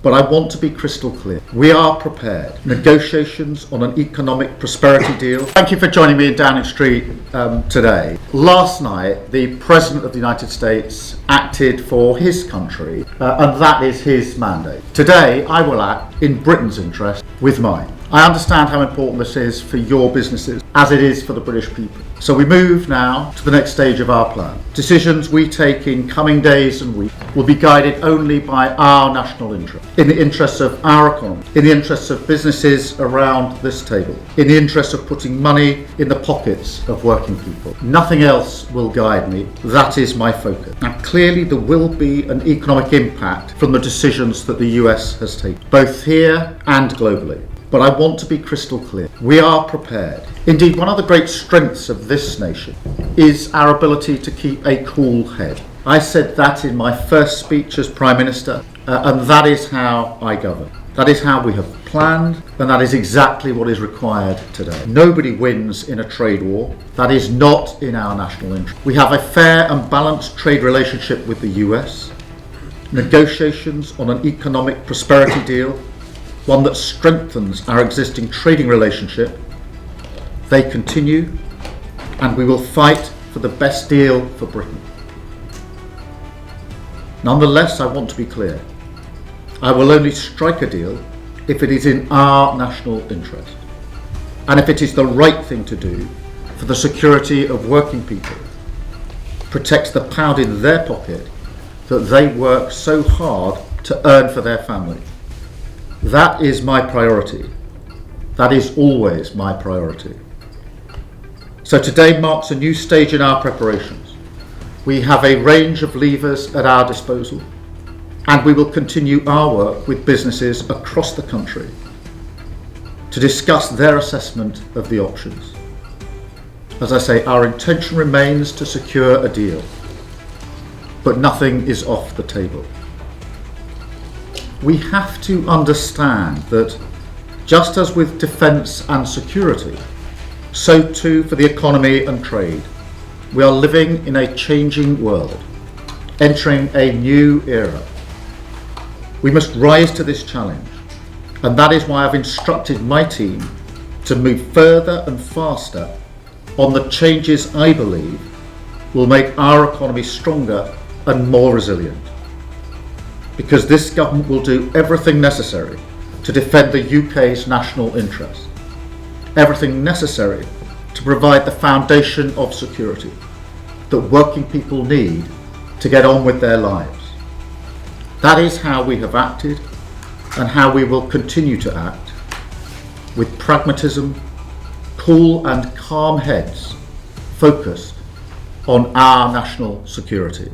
But I want to be crystal clear. We are prepared. Negotiations on an economic prosperity deal. Thank you for joining me in Downing Street today. Last night, the President of the United States acted for his country, and that is his mandate. Today, I will act in Britain's interest with mine. I understand how important this is for your businesses, as it is for the British people. So we move now to the next stage of our plan. Decisions we take in coming days and weeks will be guided only by our national interest, in the interests of our economy, in the interests of businesses around this table, in the interests of putting money in the pockets of working people. Nothing else will guide me. That is my focus. Now, clearly there will be an economic impact from the decisions that the US has taken, both here and globally. But I want to be crystal clear. We are prepared. Indeed, one of the great strengths of this nation is our ability to keep a cool head. I said that in my first speech as Prime Minister, and that is how I govern. That is how we have planned, and that is exactly what is required today. Nobody wins in a trade war. That is not in our national interest. We have a fair and balanced trade relationship with the US. Negotiations on an economic prosperity deal, one that strengthens our existing trading relationship, they continue, and we will fight for the best deal for Britain. Nonetheless, I want to be clear. I will only strike a deal if it is in our national interest, and if it is the right thing to do for the security of working people, protects the pound in their pocket that they work so hard to earn for their family. That is my priority. That is always my priority. So today marks a new stage in our preparations. We have a range of levers at our disposal, and we will continue our work with businesses across the country to discuss their assessment of the options. As I say, our intention remains to secure a deal, but nothing is off the table. We have to understand that just as with defence and security, so too for the economy and trade, we are living in a changing world, entering a new era. We must rise to this challenge, and that is why I've instructed my team to move further and faster on the changes I believe will make our economy stronger and more resilient. Because this government will do everything necessary to defend the UK's national interest, everything necessary to provide the foundation of security that working people need to get on with their lives. That is how we have acted and how we will continue to act, with pragmatism, cool and calm heads focused on our national security.